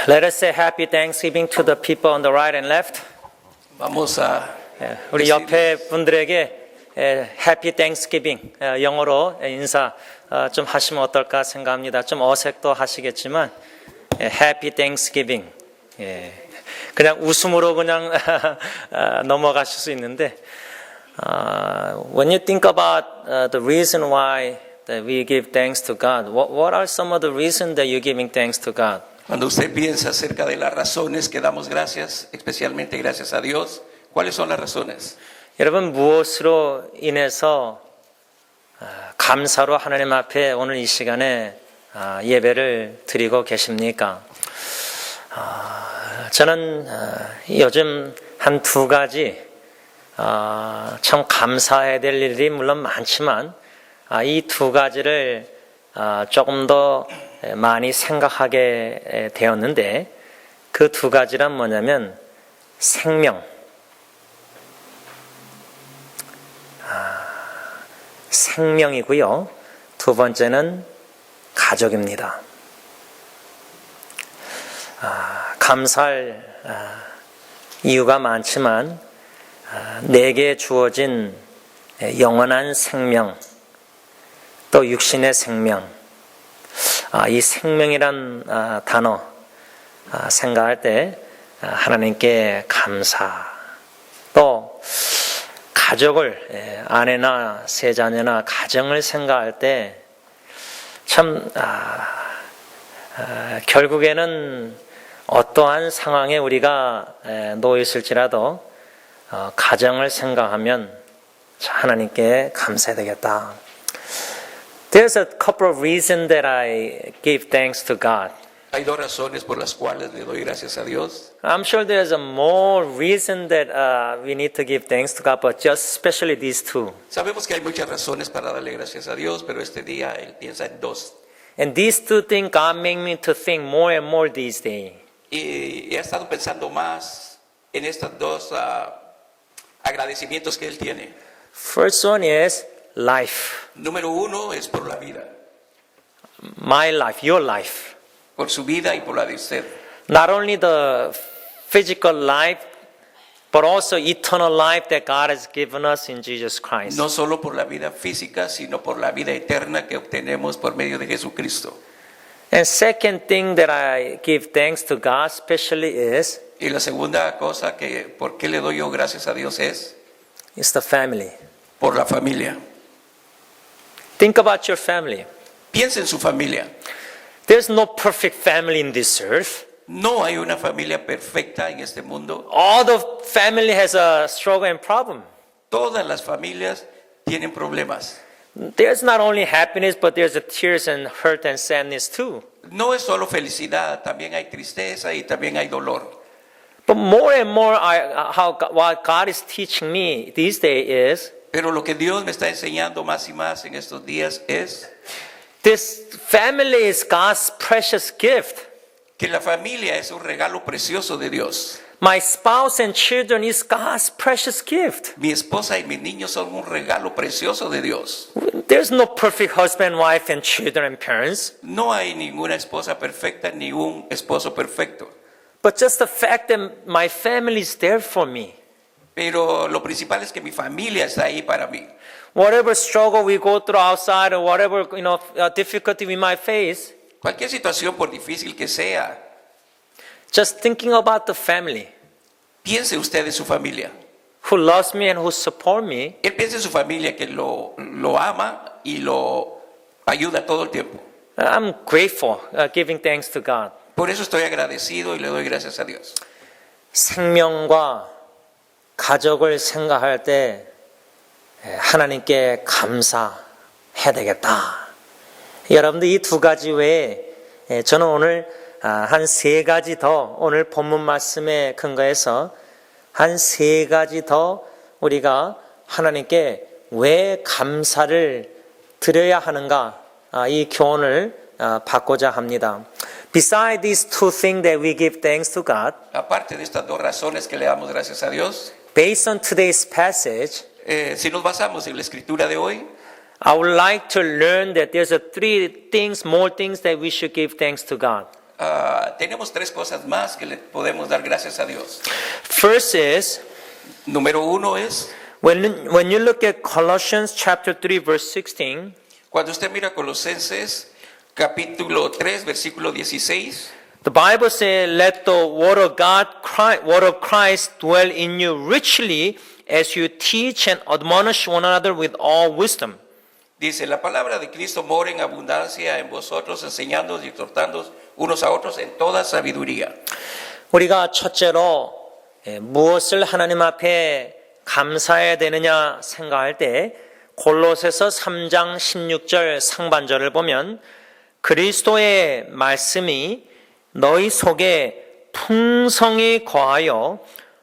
Let us say happy Thanksgiving to the people on the right and left. Vamos a 우리 옆에 분들에게 Happy Thanksgiving 영어로 인사 좀 하시면 어떨까 생각합니다. 좀 어색도 하시겠지만 Happy Thanksgiving 그냥 웃음으로 그냥 넘어가실 수 있는데 When you think about the reason why that we give thanks to God, what are some of the reasons that you're giving thanks to God? Cuando usted piensa acerca de las razones que damos gracias, especialmente gracias a Dios, ¿cuáles son las razones? 여러분 무엇으로 인해서 감사로 하나님 앞에 오늘 이 시간에 예배를 드리고 계십니까? 저는 요즘 한 두 가지 참 감사해야 될 일이 물론 많지만 이 두 가지를 조금 더 많이 생각하게 되었는데 그 두 가지란 뭐냐면 생명이고요. 두 번째는 가족입니다. 감사할 이유가 많지만 내게 주어진 영원한 생명, 또 육신의 생명, 이 생명이란 단어 생각할 때 하나님께 감사, 또 가족을 아내나 세 자녀나 가정을 생각할 때 참 결국에는 어떠한 상황에 우리가 놓여 있을지라도 가정을 생각하면 하나님께 감사해야 되겠다. There's a couple of reasons that I give thanks to God. Hay dos razones por las cuales le doy gracias a Dios. I'm sure there's a more reason that we need to give thanks to God, but just especially these two. Sabemos que hay muchas razones para darle gracias a Dios, pero este día él piensa en dos. And these two things God made me to think more and more these days. Y he estado pensando más en estos dos agradecimientos que él tiene. First one is life. Número uno es por la vida, My life, your life. por su vida y por la de usted. Not only the physical life, but also eternal life that God has given us in Jesus Christ. No solo por la vida física, sino por la vida eterna que obtenemos por medio de Jesucristo. And second thing that I give thanks to God especially is Y la segunda cosa que por qué le doy yo gracias a Dios es the family. por la familia. Think about your family. Piensa en su familia. There's no perfect family in this earth. No hay una familia perfecta en este mundo. All the family has a struggle and problem. Todas las familias tienen problemas. There's not only happiness, but there's a tears and hurt and sadness too. No es solo felicidad, también hay tristeza y también hay dolor. But more and more, what God is teaching me these days is Pero lo que Dios me está enseñando más y más en estos días es this family is God's precious gift. que la familia es un regalo precioso de Dios. My spouse and children is God's precious gift. Mi esposa y mis niños son un regalo precioso de Dios. There's no perfect husband, wife, and children and parents. No hay ninguna esposa perfecta ni un esposo perfecto. But just the fact that my family is there for me. Pero lo principal es que mi familia está ahí para mí. Whatever struggle we go through outside or whatever difficulty we might face, Cualquier situación, por difícil que sea, just thinking about the family piense usted en su familia. who loves me and who support me, Él piensa en su familia que lo ama y lo ayuda todo el tiempo. I'm grateful, giving thanks to God. Por eso estoy agradecido y le doy gracias a Dios. 생명과 가족을 생각할 때 하나님께 감사해야 되겠다. 여러분들 이 두 가지 외에 저는 오늘 한 세 가지 더 오늘 본문 말씀에 근거해서 한 세 가지 더 우리가 하나님께 왜 감사를 드려야 하는가 이 교훈을 받고자 합니다. Besides these two things that we give thanks to God, Aparte de estas dos razones que le damos gracias a Dios, based on today's passage, si nos basamos en la escritura de hoy, I would like to learn that there's more things that we should give thanks to God. tenemos tres cosas más que le podemos dar gracias a Dios. First is, Número uno es, when you look at Colossians chapter 3, verse 16, cuando usted mira Colosenses capítulo 3, versículo 16, the Bible says, let the word of word of Christ dwell in you richly as you teach and admonish one another with all wisdom. dice, la palabra de Cristo mora en abundancia en vosotros, enseñándoos y exhortándoos unos a otros en toda sabiduría. 우리가 첫째로 무엇을 하나님 앞에 감사해야 되느냐 생각할 때 골로새서 3장 16절 상반절을 보면 그리스도의 말씀이 너희 속에 풍성히 거하여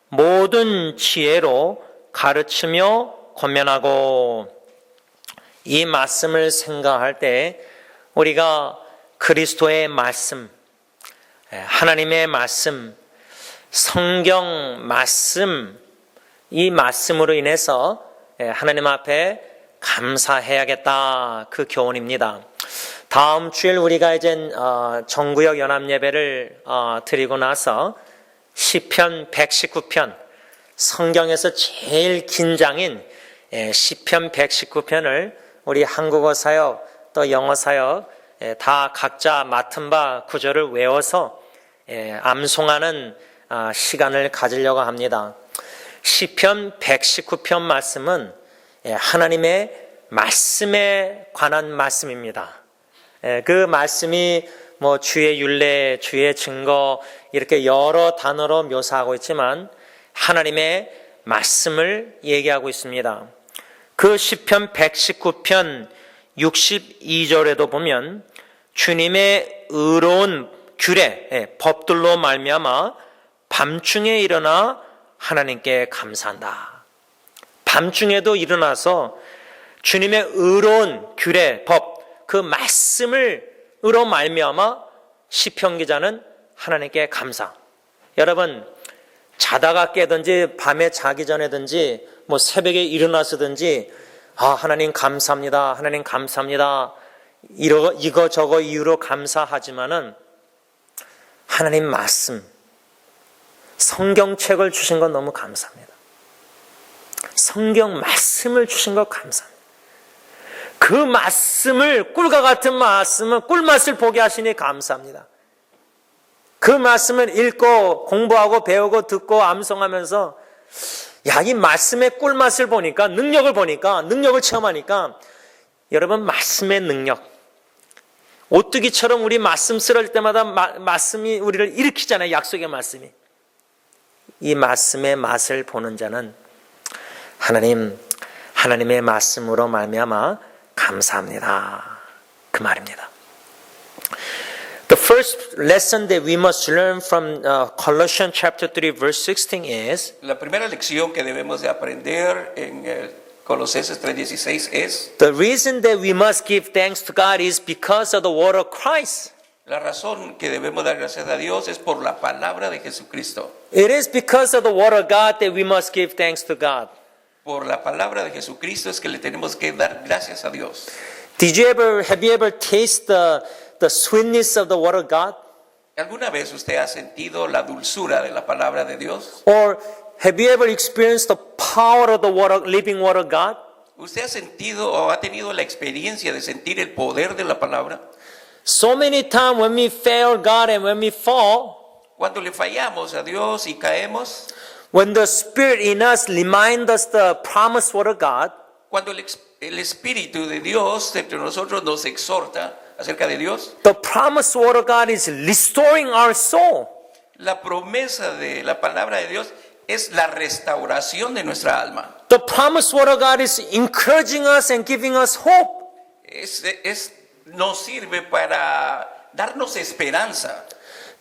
모든 지혜로 가르치며 권면하고, 이 말씀을 생각할 때 우리가 그리스도의 말씀, 하나님의 말씀, 성경 말씀, 이 말씀으로 인해서 하나님 앞에 감사해야겠다, 그 교훈입니다. 다음 주일 우리가 이제 정구역 연합예배를 드리고 나서 시편 119편, 성경에서 제일 긴 장인 시편 119편을 우리 한국어 사역 또 영어 사역 다 각자 맡은 바 구절을 외워서 암송하는 시간을 가지려고 합니다. 시편 119편 말씀은 하나님의 말씀에 관한 말씀입니다. 그 말씀이 뭐 주의 율례, 주의 증거 이렇게 여러 단어로 묘사하고 있지만 하나님의 말씀을 얘기하고 있습니다. 그 시편 119편 62절에도 보면 주님의 의로운 규례, 법들로 말미암아 밤중에 일어나 하나님께 감사한다. 밤중에도 일어나서 주님의 의로운 규례, 법, 그 말씀으로 말미암아 시편 기자는 하나님께 감사. 여러분, 자다가 깨든지 밤에 자기 전에든지 뭐 새벽에 일어나서든지 하나님 감사합니다. 하나님 감사합니다. 이거 저거 이유로 감사하지만은 하나님 말씀, 성경책을 주신 건 너무 감사합니다. 성경 말씀을 주신 것 감사합니다. 그 말씀을, 꿀과 같은 말씀은 꿀맛을 보게 하시니 감사합니다. 그 말씀을 읽고 공부하고 배우고 듣고 암송하면서 이 말씀의 꿀맛을 보니까, 능력을 체험하니까 여러분, 말씀의 능력, 오뚜기처럼 우리 말씀 쓰러질 때마다 말씀이 우리를 일으키잖아요. 약속의 말씀이. 이 말씀의 맛을 보는 자는 하나님의 말씀으로 말미암아 감사합니다, 그 말입니다. The first lesson that we must learn from Colossians chapter 3 verse 16 is, La primera lección que debemos de aprender en Colosenses 3:16 es, the reason that we must give thanks to God is because of the word of Christ. la razón que debemos dar gracias a Dios es por la palabra de Jesucristo. It is because of the word of God that we must give thanks to God. Por la palabra de Jesucristo es que le tenemos que dar gracias a Dios. Have you ever tasted the sweetness of the word of God? ¿Alguna vez usted ha sentido la dulzura de la palabra de Dios? Or have you ever experienced the power of the living word of God? ¿Usted ha sentido o ha tenido la experiencia de sentir el poder de la palabra? So many times when we fail God and when we fall, Cuando le fallamos a Dios y caemos, when the Spirit in us reminds us the promised word of God, cuando el Espíritu de Dios entre nosotros nos exhorta acerca de Dios, the promised word of God is restoring our soul. la promesa de la palabra de Dios es la restauración de nuestra alma. The promised word of God is encouraging us and giving us hope. Nos sirve para darnos esperanza.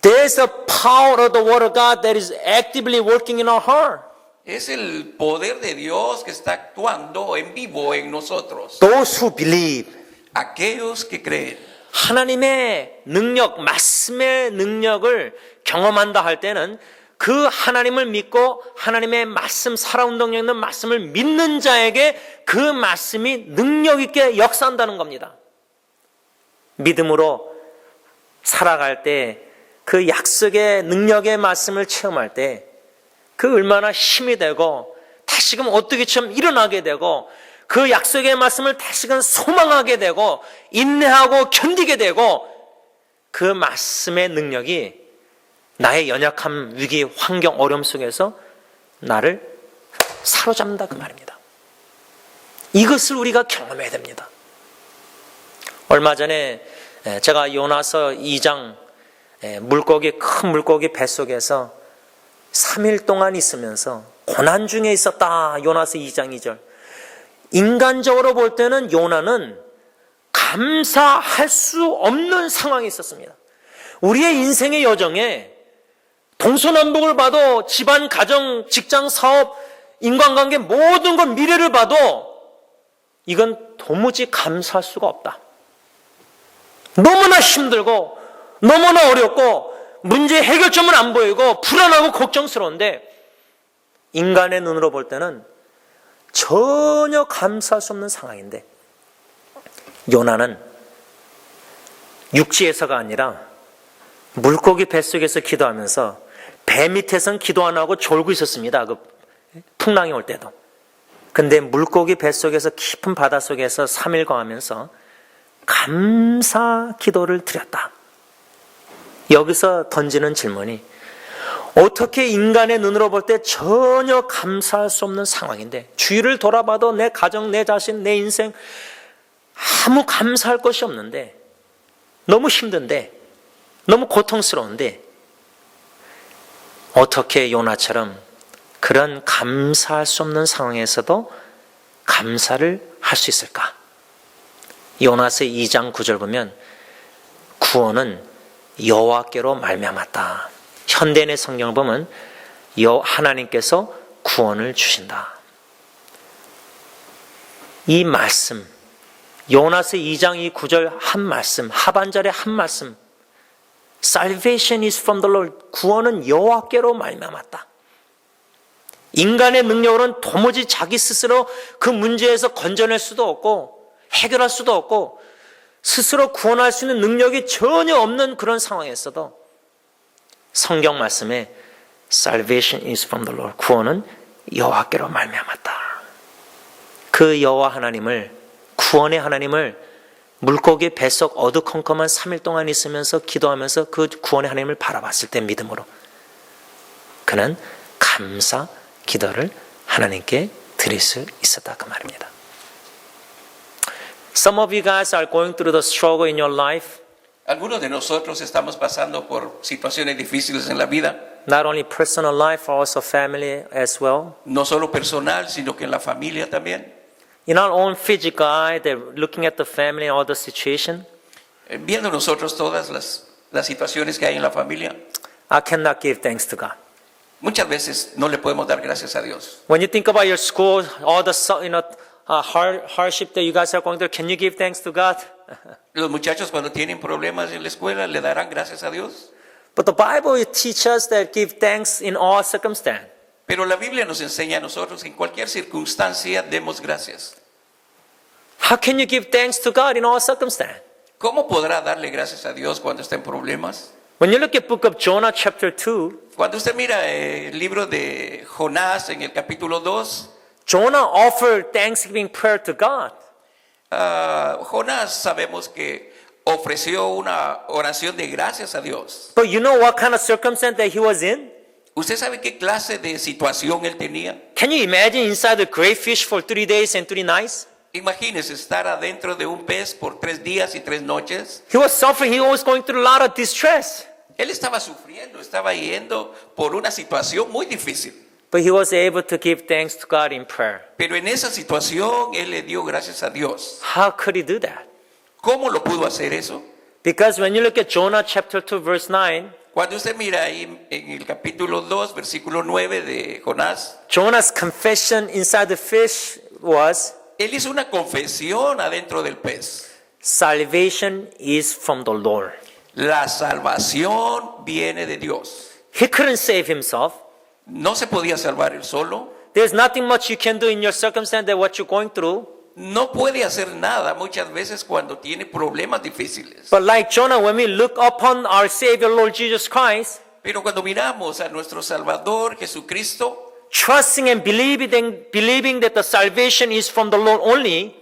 There is the power of the word of God that is actively working in our heart. Es el poder de Dios que está actuando en vivo en nosotros. Those who believe. Aquellos que creen. 하나님의 능력, 말씀의 능력을 경험한다 할 때는 그 하나님을 믿고 하나님의 말씀, 살아온 능력 있는 말씀을 믿는 자에게 그 말씀이 능력 있게 역사한다는 겁니다. 믿음으로 살아갈 때 그 약속의 능력의 말씀을 체험할 때 그 얼마나 힘이 되고 다시금 어떻게처럼 일어나게 되고 그 약속의 말씀을 다시금 소망하게 되고 인내하고 견디게 되고 그 말씀의 능력이 나의 연약함, 위기, 환경, 어려움 속에서 나를 사로잡는다 그 말입니다. 이것을 우리가 경험해야 됩니다. 얼마 전에 제가 요나서 2장 큰 물고기 뱃속에서 3일 동안 있으면서 고난 중에 있었다. 요나서 2장 2절. 인간적으로 볼 때는 요나는 감사할 수 없는 상황이 있었습니다. 우리의 인생의 여정에 동서남북을 봐도 집안, 가정, 직장, 사업, 인간관계 모든 것 미래를 봐도 이건 도무지 감사할 수가 없다. 너무나 힘들고 너무나 어렵고 문제 해결점은 안 보이고 불안하고 걱정스러운데 인간의 눈으로 볼 때는 전혀 감사할 수 없는 상황인데 요나는 육지에서가 아니라 물고기 뱃속에서 기도하면서 배 밑에선 기도 안 하고 졸고 있었습니다. 그 풍랑이 올 때도. 근데 물고기 뱃속에서 깊은 바닷속에서 3일 거하면서 감사 기도를 드렸다. 여기서 던지는 질문이 어떻게 인간의 눈으로 볼 때 전혀 감사할 수 없는 상황인데 주위를 돌아봐도 내 가정, 내 자신, 내 인생 아무 감사할 것이 없는데 너무 힘든데 너무 고통스러운데 어떻게 요나처럼 그런 감사할 수 없는 상황에서도 감사를 할 수 있을까? 요나서 2장 9절 보면 구원은 여호와께로 말미암았다. 현대인의 성경을 보면 하나님께서 구원을 주신다. 이 말씀 요나서 2장 이 9절 한 말씀 하반절의 한 말씀 Salvation is from the Lord. 구원은 여호와께로 말미암았다. 인간의 능력으로는 도무지 자기 스스로 그 문제에서 건져낼 수도 없고 해결할 수도 없고 스스로 구원할 수 있는 능력이 전혀 없는 그런 상황에서도 성경 말씀에 Salvation is from the Lord. 구원은 여호와께로 말미암았다. 그 여호와 하나님을 구원의 하나님을 물고기 뱃속 어두컴컴한 3일 동안 있으면서 기도하면서 그 구원의 하나님을 바라봤을 때 믿음으로 그는 감사 기도를 하나님께 드릴 수 있었다 그 말입니다. Some of you guys are going through the struggle in your life. Algunos de nosotros estamos pasando por situaciones difíciles en la vida, Not only personal life, also family as well. no solo personal, sino que en la familia también. In our own physical eye, they're looking at the family and all the situation. Viendo nosotros todas las situaciones que hay en la familia, I cannot give thanks to God. muchas veces no le podemos dar gracias a Dios. When you think about your school, all the hardship that you guys are going through, can you give thanks to God? Los muchachos cuando tienen problemas en la escuela le darán gracias a Dios. But the Bible teaches us that give thanks in all circumstances. Pero la Biblia nos enseña a nosotros que en cualquier circunstancia demos gracias. How can you give thanks to God in all circumstances? ¿Cómo podrá darle gracias a Dios cuando está en problemas? When you look at book of Jonah chapter 2, Cuando usted mira el libro de Jonás en el capítulo 2, Jonah offered thanksgiving prayer to God. Jonás sabemos que ofreció una oración de gracias a Dios. But you know what kind of circumstance that he was in? ¿Usted sabe qué clase de situación él tenía? Can you imagine inside the great fish for 3 days and 3 nights? Imagínese estar adentro de un pez por 3 días y 3 noches. He was suffering. He was going through a lot of distress. Él estaba sufriendo, estaba yendo por una situación muy difícil. But he was able to give thanks to God in prayer. Pero en esa situación él le dio gracias a Dios. How could he do that? ¿Cómo lo pudo hacer eso? Because when you look at Jonah chapter 2 verse 9, Cuando usted mira ahí en el capítulo 2, versículo 9 de Jonás, Jonah's confession inside the fish was, él hizo una confesión adentro del pez. salvation is from the Lord. La salvación viene de Dios. He couldn't save himself. No se podía salvar él solo. There's nothing much you can do in your circumstance that what you're going through. no puede hacer nada muchas veces cuando tiene problemas difíciles. But like Jonah, when we look upon our Savior Lord Jesus Christ, Pero cuando miramos a nuestro Salvador Jesucristo, trusting and believing that the salvation is from the Lord only,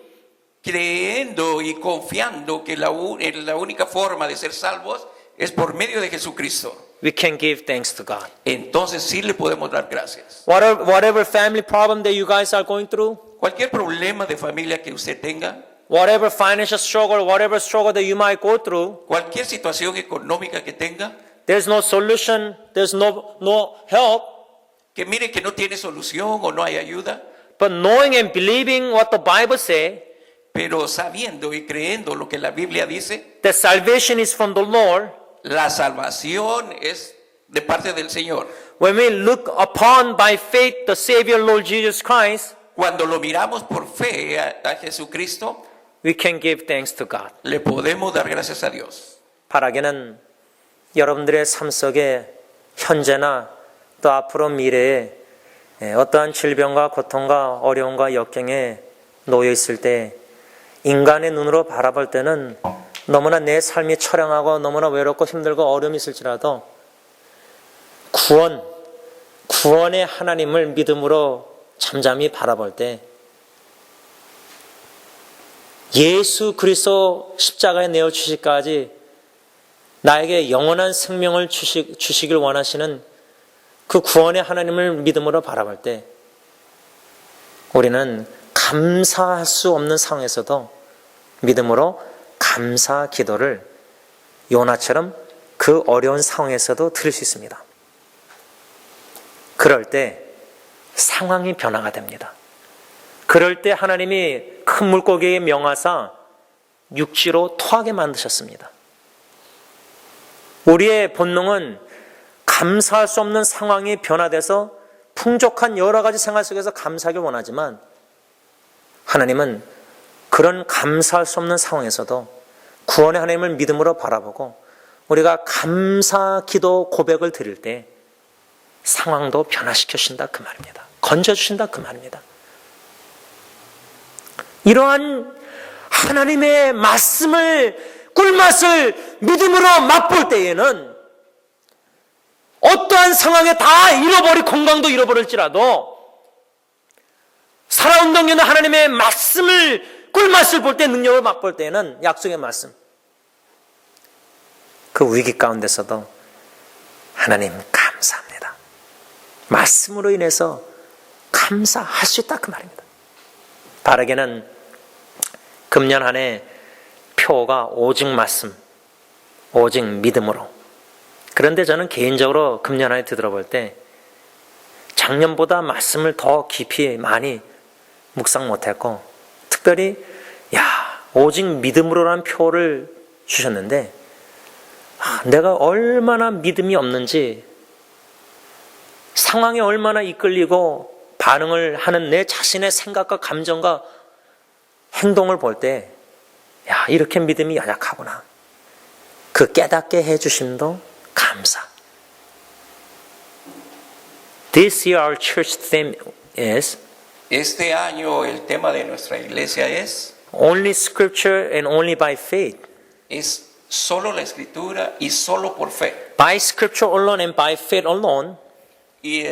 creyendo y confiando que la única forma de ser salvos es por medio de Jesucristo, we can give thanks to God. entonces sí le podemos dar gracias. Whatever family problem that you guys are going through, Cualquier problema de familia que usted tenga, whatever financial struggle, whatever struggle that you might go through, cualquier situación económica que tenga, there's no solution, there's no help, que mire que no tiene solución o no hay ayuda, but knowing and believing what the Bible says, pero sabiendo y creyendo lo que la Biblia dice, that salvation is from the Lord, la salvación es de parte del Señor. when we look upon by faith the Savior Lord Jesus Christ, Cuando lo miramos por fe a Jesucristo, we can give thanks to God. le podemos dar gracias a Dios. 바라기는 여러분들의 삶 속에 현재나 또 앞으로 미래에 어떠한 질병과 고통과 어려움과 역경에 놓여 있을 때 인간의 눈으로 바라볼 때는 너무나 내 삶이 처량하고 너무나 외롭고 힘들고 어려움이 있을지라도 구원의 하나님을 믿음으로 잠잠히 바라볼 때 예수 그리스도 십자가에 내어 주시기까지 나에게 영원한 생명을 주시길 원하시는 그 구원의 하나님을 믿음으로 바라볼 때 우리는 감사할 수 없는 상황에서도 믿음으로 감사 기도를 요나처럼 그 어려운 상황에서도 드릴 수 있습니다. 그럴 때 상황이 변화가 됩니다. 그럴 때 하나님이 큰 물고기에게 명하사 육지로 토하게 만드셨습니다. 우리의 본능은 감사할 수 없는 상황이 변화돼서 풍족한 여러 가지 생활 속에서 감사하길 원하지만 하나님은 그런 감사할 수 없는 상황에서도 구원의 하나님을 믿음으로 바라보고 우리가 감사 기도 고백을 드릴 때 상황도 변화시켜 주신다 그 말입니다. 건져 주신다 그 말입니다. 이러한 하나님의 말씀을 꿀맛을 믿음으로 맛볼 때에는 어떠한 상황에 다 잃어버릴 건강도 잃어버릴지라도 살아온 동안에 하나님의 말씀을 꿀맛을 볼 때 능력을 맛볼 때에는 약속의 말씀 그 위기 가운데서도 하나님 감사합니다. 말씀으로 인해서 감사할 수 있다 그 말입니다. 바르게는 금년 한 해 표가 오직 말씀, 오직 믿음으로. 그런데 저는 개인적으로 금년 한 해 뒤돌아볼 때 작년보다 말씀을 더 깊이 많이 묵상 못했고 특별히 오직 믿음으로라는 표를 주셨는데 내가 얼마나 믿음이 없는지 상황에 얼마나 이끌리고 반응을 하는 내 자신의 생각과 감정과 행동을 볼 때 이렇게 믿음이 연약하구나. 그 깨닫게 해주심도 감사. This year our church theme is Este año el tema de nuestra iglesia es Only Scripture and only by faith. solo la escritura y solo por fe. By Scripture alone and by faith alone. Y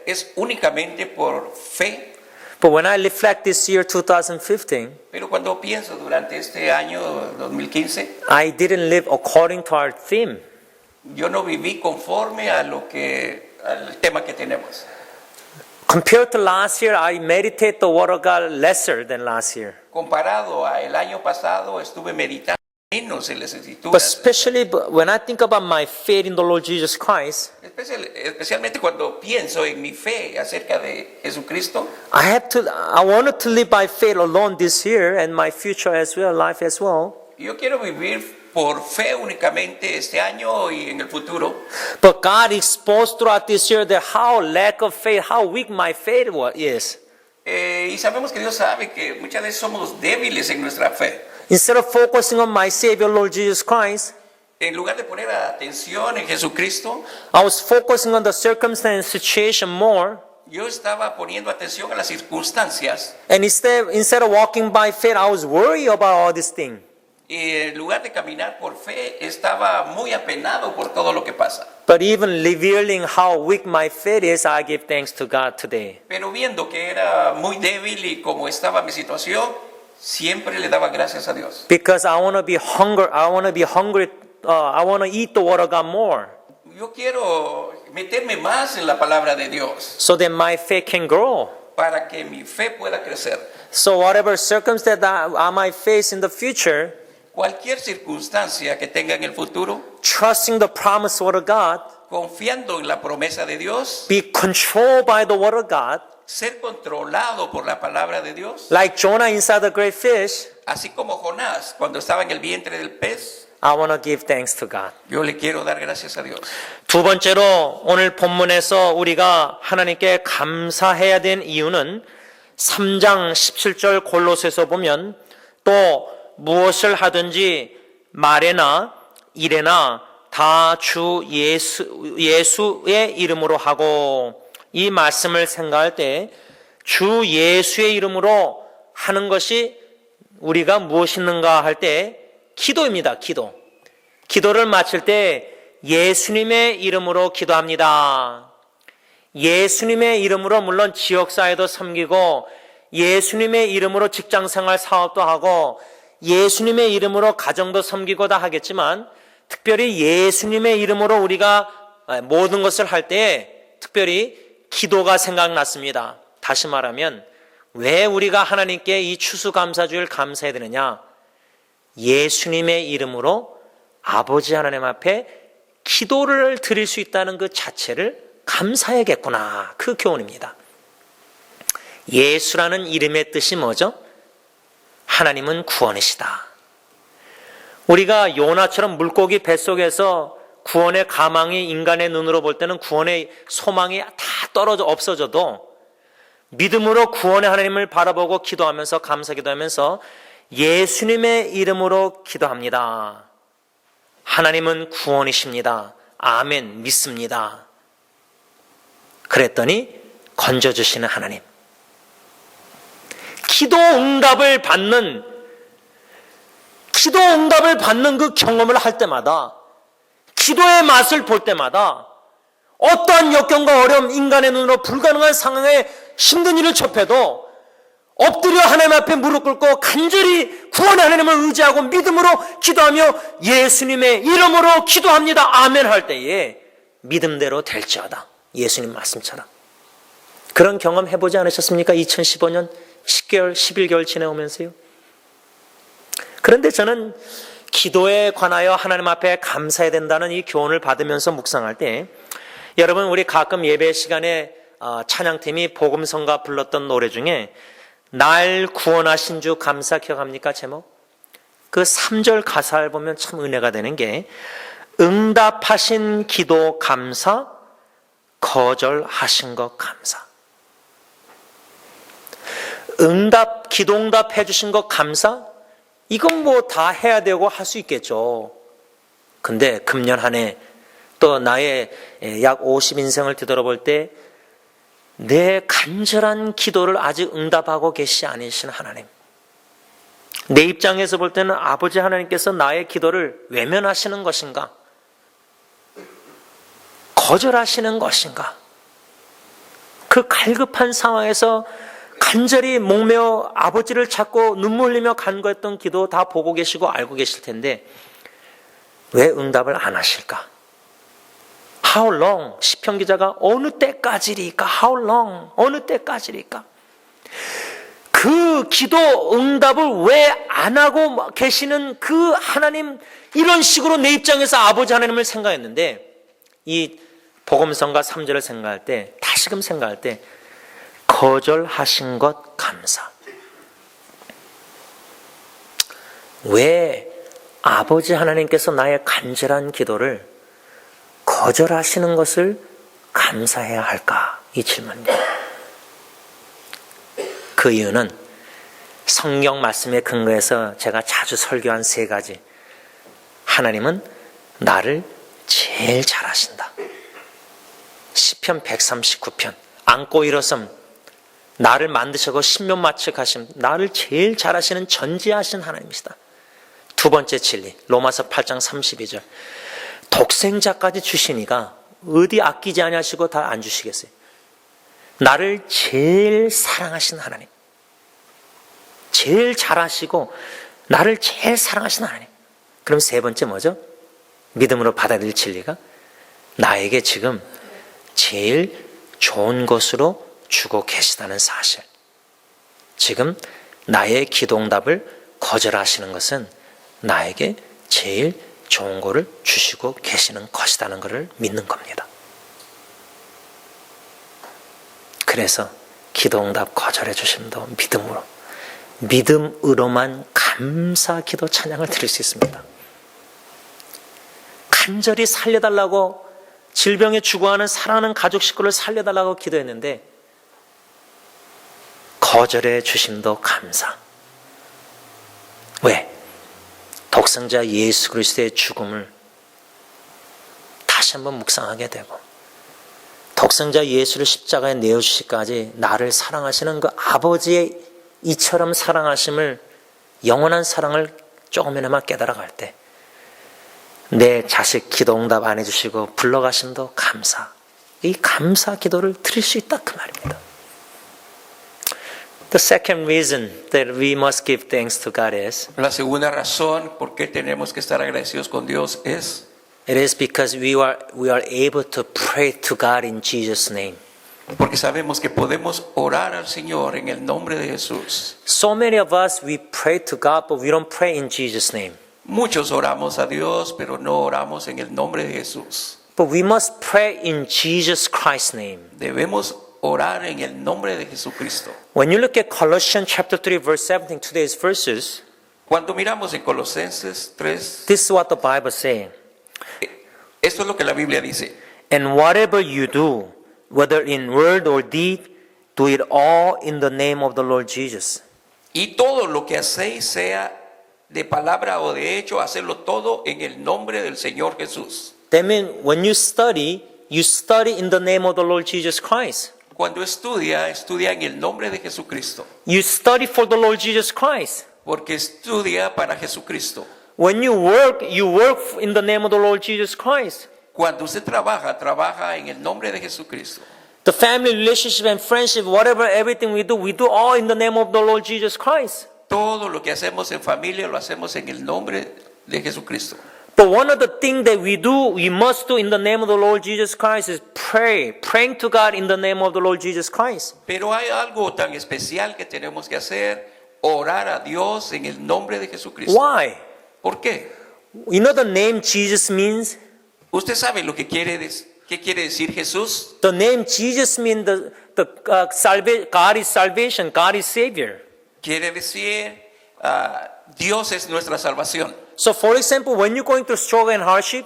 es únicamente por fe. But when I reflect this year 2015, Pero cuando pienso durante este año 2015, I didn't live according to our theme. yo no viví conforme a al tema que tenemos. Compared to last year, I meditate the Word of God lesser than last year. Comparado a el año pasado, estuve meditando menos en las But escrituras. especially when I think about my faith in the Lord Jesus Christ, Especialmente cuando pienso en mi fe acerca de Jesucristo, I wanted to live by faith alone this year and my future as well, life as well. yo quiero vivir por fe únicamente este año y en el futuro. But God exposed throughout this year that how lack of faith, how weak my faith is. Y sabemos que Dios sabe que muchas veces somos débiles en nuestra fe. Instead of focusing on my Savior, Lord Jesus Christ, En lugar de poner atención en Jesucristo, I was focusing on the circumstance and situation more. yo estaba poniendo atención a las circunstancias. And instead of walking by faith, I was worried about all these things. Y en lugar de caminar por fe, estaba muy apenado por todo lo que pasa. But even revealing how weak my faith is, I give thanks to God today. Pero viendo que era muy débil y como estaba mi situación, siempre le daba gracias a Dios. Because I want to be hungry. I want to eat the word of God more, Yo quiero meterme más en la palabra de Dios so that my faith can grow. para que mi fe pueda crecer. So whatever circumstance that I might face in the future, Cualquier circunstancia que tenga en el futuro, trusting the promised word of God, confiando en la promesa de Dios, be controlled by the word of God, ser controlado por la palabra de Dios, like Jonah inside the great fish. así como Jonás cuando estaba en el vientre del pez. I want to give thanks to God. Yo le quiero dar gracias a Dios. 두 번째로 오늘 본문에서 우리가 하나님께 감사해야 된 이유는 3장 17절 골로새서 보면 또 무엇을 하든지 말에나 일에나 다 주 예수의 이름으로 하고, 이 말씀을 생각할 때 주 예수의 이름으로 하는 것이 우리가 무엇이는가 할 때 기도입니다. 기도를 마칠 때 예수님의 이름으로 기도합니다. 예수님의 이름으로 물론 지역사회도 섬기고, 예수님의 이름으로 직장생활 사업도 하고, 예수님의 이름으로 가정도 섬기고 다 하겠지만, 특별히 예수님의 이름으로 우리가 모든 것을 할 때 특별히 기도가 생각났습니다. 다시 말하면 왜 우리가 하나님께 이 추수감사주일 감사해야 되느냐? 예수님의 이름으로 아버지 하나님 앞에 기도를 드릴 수 있다는 그 자체를 감사해야겠구나. 그 교훈입니다. 예수라는 이름의 뜻이 뭐죠? 하나님은 구원이시다. 우리가 요나처럼 물고기 뱃속에서 구원의 가망이 인간의 눈으로 볼 때는 구원의 소망이 다 떨어져 없어져도 믿음으로 구원의 하나님을 바라보고 기도하면서 감사 기도하면서 예수님의 이름으로 기도합니다. 하나님은 구원이십니다. 아멘, 믿습니다. 그랬더니 건져주시는 하나님. 기도 응답을 받는 그 경험을 할 때마다, 기도의 맛을 볼 때마다 어떠한 역경과 어려움, 인간의 눈으로 불가능한 상황에 힘든 일을 접해도 엎드려 하나님 앞에 무릎 꿇고 간절히 구원의 하나님을 의지하고 믿음으로 기도하며 예수님의 이름으로 기도합니다. 아멘 할 때에 믿음대로 될지어다. 예수님 말씀처럼. 그런 경험 해보지 않으셨습니까? 2015년 10개월, 11개월 지내오면서요. 그런데 저는 기도에 관하여 하나님 앞에 감사해야 된다는 이 교훈을 받으면서 묵상할 때, 여러분 우리 가끔 예배 시간에 찬양팀이 복음성가 불렀던 노래 중에 날 구원하신 주 감사 기억합니까? 제목? 그 3절 가사를 보면 참 은혜가 되는 게, 응답하신 기도 감사, 거절하신 것 감사. 기도 응답해 주신 것 감사? 이건 뭐 다 해야 되고 할 수 있겠죠. 근데 금년 한 해 또 나의 약 50인생을 뒤돌아볼 때 내 간절한 기도를 아직 응답하고 계시지 않으신 하나님. 내 입장에서 볼 때는 아버지 하나님께서 나의 기도를 외면하시는 것인가? 거절하시는 것인가? 그 갈급한 상황에서 간절히 목매어 아버지를 찾고 눈물 흘리며 간구했던 기도 다 보고 계시고 알고 계실 텐데 왜 응답을 안 하실까? How long? 시편 기자가 어느 때까지리까? How long? 어느 때까지리까? 그 기도 응답을 왜 안 하고 계시는 그 하나님, 이런 식으로 내 입장에서 아버지 하나님을 생각했는데, 이 복음성가 3절을 생각할 때, 다시금 생각할 때 거절하신 것 감사. 왜 아버지 하나님께서 나의 간절한 기도를 거절하시는 것을 감사해야 할까? 이 질문입니다. 그 이유는 성경 말씀에 근거해서 제가 자주 설교한 3가지. 하나님은 나를 제일 잘 아신다. 시편 139편. 안고 일어섬, 나를 만드시고 신명마측하심, 나를 제일 잘하시는 전지하신 하나님이시다. 두 번째 진리, 로마서 8장 32절. 독생자까지 주시니까 어디 아끼지 아니하시고 다 안 주시겠어요. 나를 제일 사랑하신 하나님, 제일 잘하시고 나를 제일 사랑하신 하나님. 그럼 세 번째 뭐죠? 믿음으로 받아들일 진리가 나에게 지금 제일 좋은 것으로 주고 계시다는 사실. 지금 나의 기도응답을 거절하시는 것은 나에게 제일 좋은 거를 주시고 계시는 것이라는 것을 믿는 겁니다. 그래서 기도응답 거절해 주심도 믿음으로만 감사 기도 찬양을 드릴 수 있습니다. 간절히 살려달라고 질병에 죽어가는 사랑하는 가족 식구를 살려달라고 기도했는데 거절해 주심도 감사. 왜? 독생자 예수 그리스도의 죽음을 다시 한번 묵상하게 되고 독생자 예수를 십자가에 내어주시기까지 나를 사랑하시는 그 아버지의 이처럼 사랑하심을, 영원한 사랑을 조금이나마 깨달아갈 때 내 자식 기도응답 안 해주시고 불러가심도 감사. 이 감사 기도를 드릴 수 있다 그 말입니다. The second reason that we must give thanks to God is La segunda razón por qué tenemos que estar agradecidos con Dios es it is because we are able to pray to God in Jesus' name. porque sabemos que podemos orar al Señor en el nombre de Jesús. So many of us, we pray to God, but we don't pray in Jesus' name. Muchos oramos a Dios, pero no oramos en el nombre de Jesús. But we must pray in Jesus Christ's name. Debemos orar en el nombre de Jesucristo. When you look at Colossians chapter 3, verse 17, today's verses, Cuando miramos en Colosenses 3, this is what the Bible says. esto es lo que la Biblia dice. And whatever you do, whether in word or deed, do it all in the name of the Lord Jesus. Y todo lo que hacéis, sea de palabra o de hecho, hacerlo todo en el nombre del Señor Jesús. That means when you study in the name of the Lord Jesus Christ. Cuando estudia en el nombre de Jesucristo. You study for the Lord Jesus Christ. Porque estudia para Jesucristo. When you work in the name of the Lord Jesus Christ. Cuando usted trabaja en el nombre de Jesucristo. The family relationship and friendship, whatever, everything we do all in the name of the Lord Jesus Christ. Todo lo que hacemos en familia lo hacemos en el nombre de Jesucristo. But one of the things that we must do in the name of the Lord Jesus Christ is praying to God in the name of the Lord Jesus Christ. Pero hay algo tan especial que tenemos que hacer, orar a Dios en el nombre de Jesucristo. Why? ¿Por qué? You know the name Jesus means? ¿Usted sabe lo que quiere decir Jesús? The name Jesus means God is salvation, God is Savior. Quiere decir Dios es nuestra salvación. So for example, when you're going through struggle and hardship,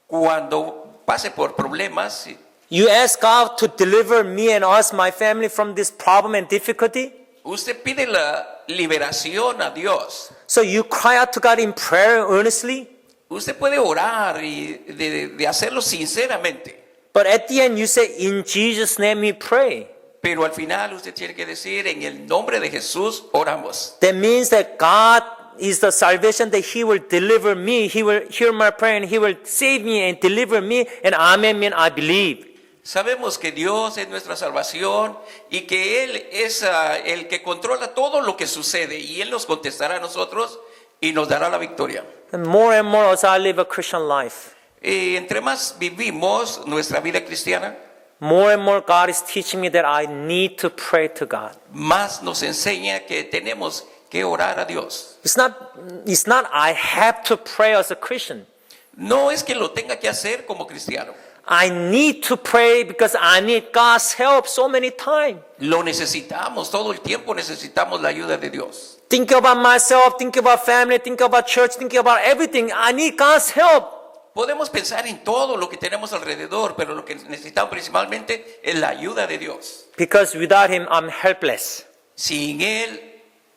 Cuando pase por problemas, you ask God to deliver me and us, my family, from this problem and difficulty. usted pide la liberación a Dios. So you cry out to God in prayer earnestly. Usted puede orar y de hacerlo sinceramente. But at the end you say, in Jesus' name we pray. Pero al final usted tiene que decir, en el nombre de Jesús oramos. That means that God is the salvation, that He will deliver me. He will hear my prayer and He will save me and deliver me. And amen, mean I believe. Sabemos que Dios es nuestra salvación y que Él es el que controla todo lo que sucede. Y Él nos contestará a nosotros y nos dará la victoria. And more as I live a Christian life, Y entre más vivimos nuestra vida cristiana, more and more God is teaching me that I need to pray to God. más nos enseña que tenemos que orar a Dios. It's not I have to pray as a Christian. No es que lo tenga que hacer como cristiano. I need to pray because I need God's help so many times. Lo necesitamos, todo el tiempo necesitamos la ayuda de Dios. Think about myself, think about family, think about church, think about everything. I need God's help. Podemos pensar en todo lo que tenemos alrededor, pero lo que necesitamos principalmente es la ayuda de Dios. Because without Him, I'm helpless. Sin Él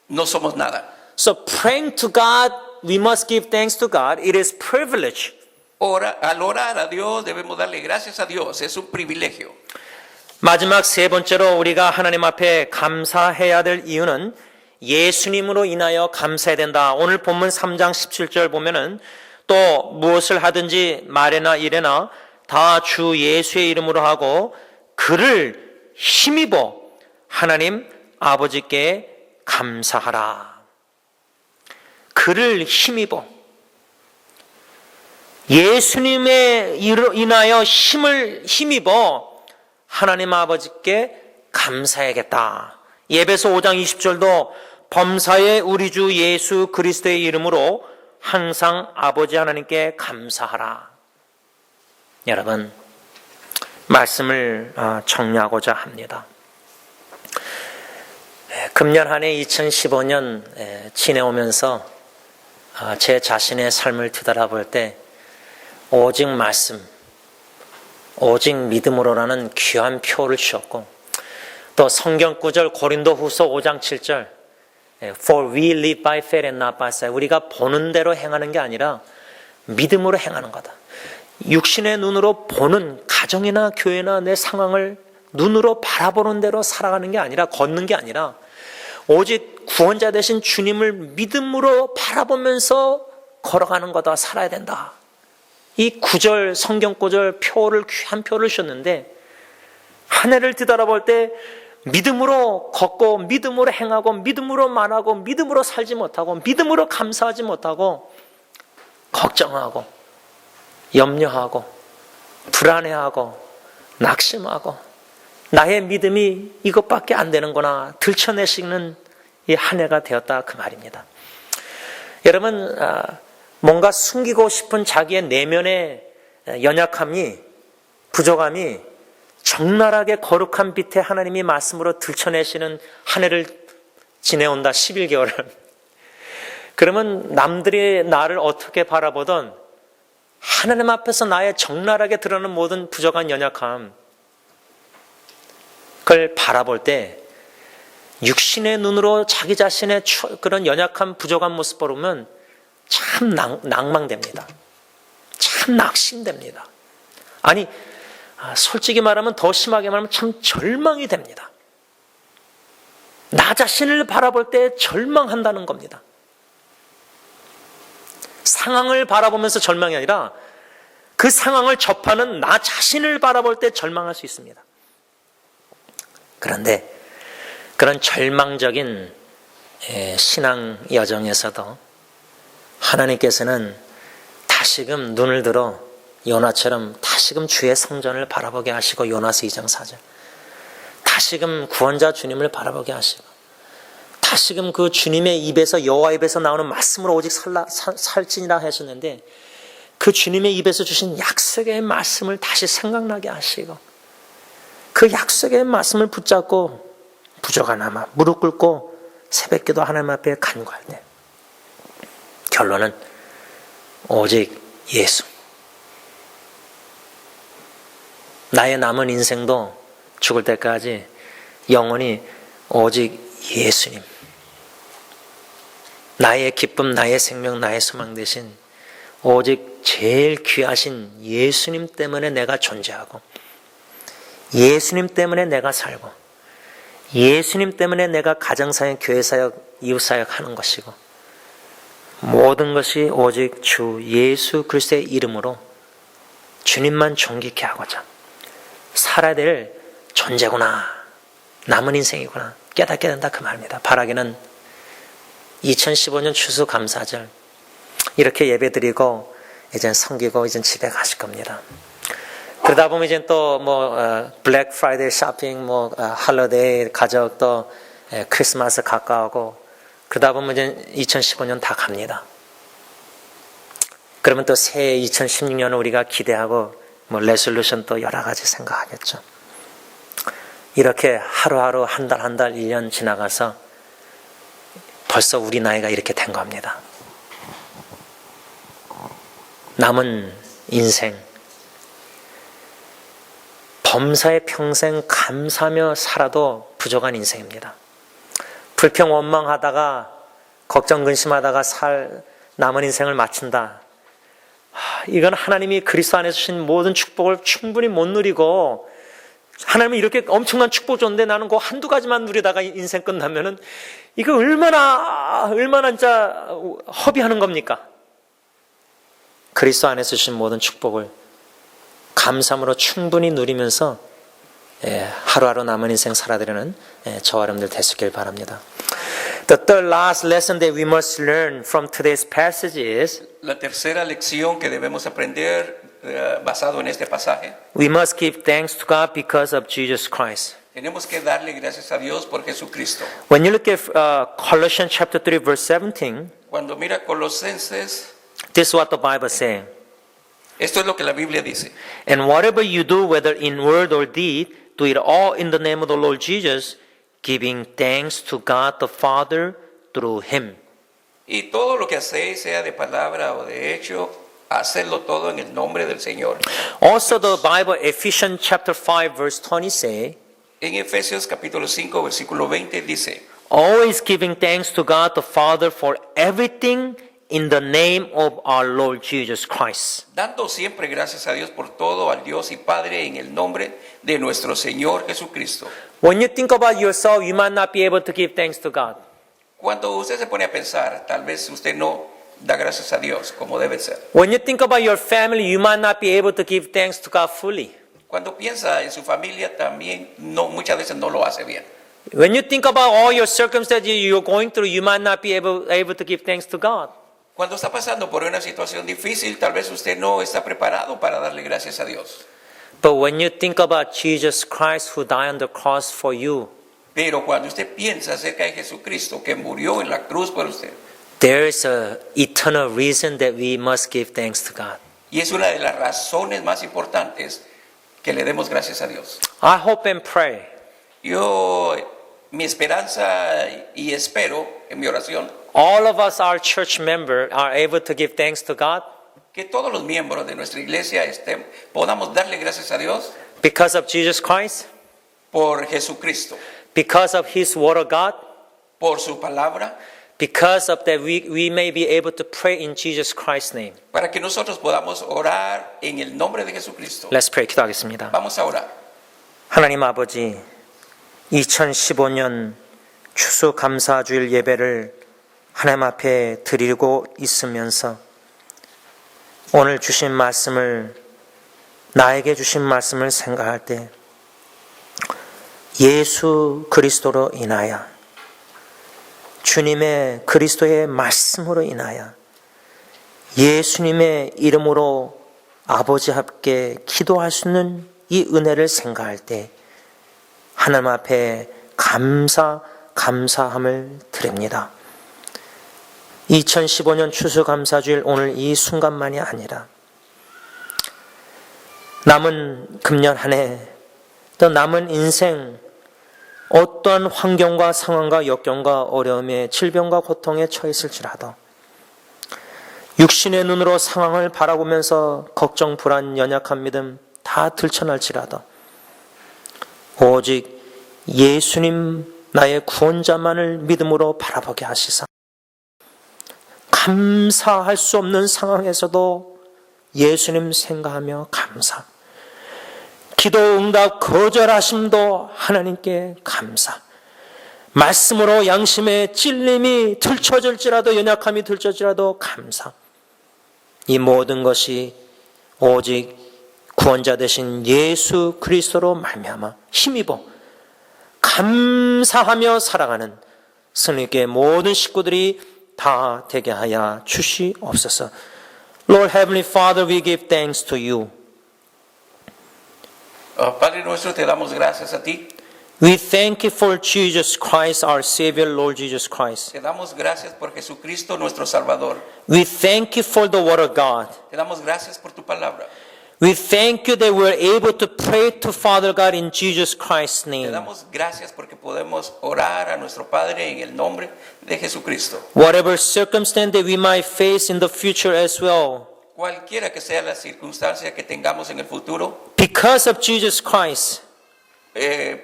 no somos nada. So praying to God, we must give thanks to God. It is privilege. Al orar a Dios debemos darle gracias a Dios, es un privilegio. 마지막 세 번째로 우리가 하나님 앞에 감사해야 될 이유는 예수님으로 인하여 감사해야 된다. 오늘 본문 3장 17절 보면은 또 무엇을 하든지 말에나 일에나 다 주 예수의 이름으로 하고 그를 힘입어 하나님 아버지께 감사하라. 그를 힘입어. 예수님에 인하여 힘입어 하나님 아버지께 감사해야겠다. 예배서 5장 20절도 범사에 우리 주 예수 그리스도의 이름으로 항상 아버지 하나님께 감사하라. 여러분, 말씀을 정리하고자 합니다. 금년 한 해 2015년 지내오면서 제 자신의 삶을 뒤돌아볼 때 오직 말씀, 오직 믿음으로라는 귀한 표를 주셨고 또 성경 구절 고린도후서 5장 7절 For we live by faith and not by sight. 우리가 보는 대로 행하는 게 아니라 믿음으로 행하는 거다. 육신의 눈으로 보는 가정이나 교회나 내 상황을 눈으로 바라보는 대로 살아가는 게 아니라 걷는 게 아니라 오직 구원자 되신 주님을 믿음으로 바라보면서 걸어가는 거다. 살아야 된다. 이 구절 성경 구절 표를 귀한 표를 주셨는데 한 해를 뒤돌아볼 때 믿음으로 걷고 믿음으로 행하고 믿음으로 말하고 믿음으로 살지 못하고 믿음으로 감사하지 못하고 걱정하고 염려하고 불안해하고 낙심하고 나의 믿음이 이것밖에 안 되는구나 들춰내시는 이 한 해가 되었다 그 말입니다. 여러분, 뭔가 숨기고 싶은 자기의 내면의 연약함이 부족함이 적나라하게 거룩한 빛에 하나님이 말씀으로 들춰내시는 한 해를 지내온다 11개월을. 그러면 남들이 나를 어떻게 바라보든 하나님 앞에서 나의 적나라하게 드러나는 모든 부족한 연약함 그걸 바라볼 때 육신의 눈으로 자기 자신의 그런 연약한 부족한 모습 보면 참 낭망됩니다. 참 낙심됩니다. 아니 솔직히 말하면 더 심하게 말하면 참 절망이 됩니다. 나 자신을 바라볼 때 절망한다는 겁니다. 상황을 바라보면서 절망이 아니라 그 상황을 접하는 나 자신을 바라볼 때 절망할 수 있습니다. 그런데 그런 절망적인 신앙 여정에서도 하나님께서는 다시금 눈을 들어 요나처럼 다시금 주의 성전을 바라보게 하시고 요나서 2장 4절 다시금 구원자 주님을 바라보게 하시고 다시금 그 주님의 입에서 여호와 입에서 나오는 말씀으로 오직 살지니라 하셨는데 그 주님의 입에서 주신 약속의 말씀을 다시 생각나게 하시고 그 약속의 말씀을 붙잡고 부족하나마 무릎 꿇고 새벽기도 하나님 앞에 간구할 때 결론은 오직 예수. 나의 남은 인생도 죽을 때까지 영원히 오직 예수님. 나의 기쁨, 나의 생명, 나의 소망 대신 오직 제일 귀하신 예수님 때문에 내가 존재하고 예수님 때문에 내가 살고 예수님 때문에 내가 가정사역, 교회사역, 이웃사역 하는 것이고 모든 것이 오직 주 예수 그리스도의 이름으로 주님만 존귀케 하고자 살아야 될 존재구나. 남은 인생이구나. 깨닫게 된다 그 말입니다. 바라기는 2015년 추수감사절 이렇게 예배드리고 이제 섬기고 이제 집에 가실 겁니다. 그러다 보면 이제 또 블랙 프라이데이 쇼핑, 할러데이 가족 또 크리스마스 가까우고 그러다 보면 이제 2015년 다 갑니다. 그러면 또 새해 2016년을 우리가 기대하고 레솔루션 또 여러 가지 생각하겠죠. 이렇게 하루하루 한 달 한 달 1년 지나가서 벌써 우리 나이가 이렇게 된 겁니다. 남은 인생 범사의 평생 감사하며 살아도 부족한 인생입니다. 불평 원망하다가 걱정 근심하다가 남은 인생을 마친다. 이건 하나님이 그리스도 안에 주신 모든 축복을 충분히 못 누리고 하나님은 이렇게 엄청난 축복 줬는데 나는 그 한두 가지만 누리다가 인생 끝나면은 이거 얼마나 진짜 허비하는 겁니까? 그리스도 안에서 주신 모든 축복을 감사함으로 충분히 누리면서 하루하루 남은 인생 살아드리는 저와 여러분들 되시길 바랍니다. The third last lesson that we must learn from today's passage is La tercera lección que debemos aprender basado en este pasaje, we must give thanks to God because of Jesus Christ. tenemos que darle gracias a Dios por Jesucristo. When you look at Colossians chapter 3 verse 17, Cuando mira Colosenses, this is what the Bible is saying. esto es lo que la Biblia dice. And whatever you do, whether in word or deed, do it all in the name of the Lord Jesus, giving thanks to God the Father through Him. Y todo lo que hacéis, sea de palabra o de hecho, hacedlo todo en el nombre del Señor. Also the Bible, Ephesians chapter 5 verse 20 say, En Efesios capítulo 5, versículo 20 dice, always giving thanks to God the Father for everything in the name of our Lord Jesus Christ. dando siempre gracias a Dios por todo, al Dios y Padre, en el nombre de nuestro Señor Jesucristo. When you think about yourself, you might not be able to give thanks to God. Cuando usted se pone a pensar, tal vez usted no da gracias a Dios como debe ser. When you think about your family, you might not be able to give thanks to God fully. Cuando piensa en su familia, también muchas veces no lo hace bien. When you think about all your circumstances you're going through, you might not be able to give thanks to God. Cuando está pasando por una situación difícil, tal vez usted no está preparado para darle gracias a Dios. But when you think about Jesus Christ who died on the cross for you, Pero cuando usted piensa acerca de Jesucristo que murió en la cruz por usted, there is an eternal reason that we must give thanks to God. y es una de las razones más importantes que le demos gracias a Dios. I hope and pray Mi esperanza y espero en mi oración all of us, our church members, are able to give thanks to God que todos los miembros de nuestra iglesia podamos darle gracias a Dios because of Jesus Christ, por Jesucristo, because of His Word of God, por su palabra, because of that we may be able to pray in Jesus Christ's name. para que nosotros podamos orar en el nombre de Jesucristo. Let's pray. 기도하겠습니다. Vamos a orar. 하나님 아버지, 2015년 추수감사주일 예배를 하나님 앞에 드리고 있으면서 오늘 주신 말씀을, 나에게 주신 말씀을 생각할 때 예수 그리스도로 인하여, 주님의 그리스도의 말씀으로 인하여, 예수님의 이름으로 아버지 앞에 기도할 수 있는 이 은혜를 생각할 때 하나님 앞에 감사함을 드립니다. 2015년 추수감사주일 오늘 이 순간만이 아니라 남은 금년 한 해, 또 남은 인생 어떠한 환경과 상황과 역경과 어려움에 질병과 고통에 처했을지라도 육신의 눈으로 상황을 바라보면서 걱정, 불안, 연약한 믿음 다 들춰날지라도 오직 예수님 나의 구원자만을 믿음으로 바라보게 하시사 감사할 수 없는 상황에서도 예수님 생각하며 감사, 기도 응답 거절하심도 하나님께 감사, 말씀으로 양심의 찔림이 들춰질지라도, 연약함이 들춰질지라도 감사, 이 모든 것이 오직 구원자 되신 예수 그리스도로 말미암아 힘입어 감사하며 살아가는 성령께 모든 식구들이 다 되게 하여 주시옵소서. Lord Heavenly Father, we give thanks to you. Padre nuestro, te damos gracias a ti. We thank you for Jesus Christ, our Savior, Lord Jesus Christ. Te damos gracias por Jesucristo nuestro Salvador. We thank you for the Word of God. Te damos gracias por tu palabra. We thank you that we're able to pray to Father God in Jesus Christ's Te name. damos gracias porque podemos orar a nuestro Padre en el nombre de Jesucristo. Whatever circumstance that we might face in the future as well, Cualquiera que sea la circunstancia que tengamos en el futuro, because of Jesus Christ,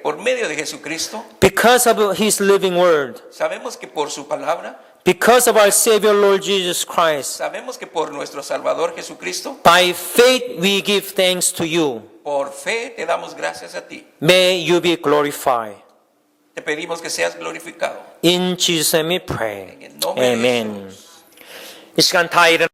por medio de Jesucristo, because of His living Word, sabemos que por su palabra, Because of our Savior Lord Jesus Christ, Sabemos que por nuestro Salvador Jesucristo, by faith we give thanks to you. por fe te damos gracias a ti. May you be glorified. Te pedimos que seas glorificado. In Jesus' name we pray. En el nombre de Amen. Jesús. 이 시간 다 일어나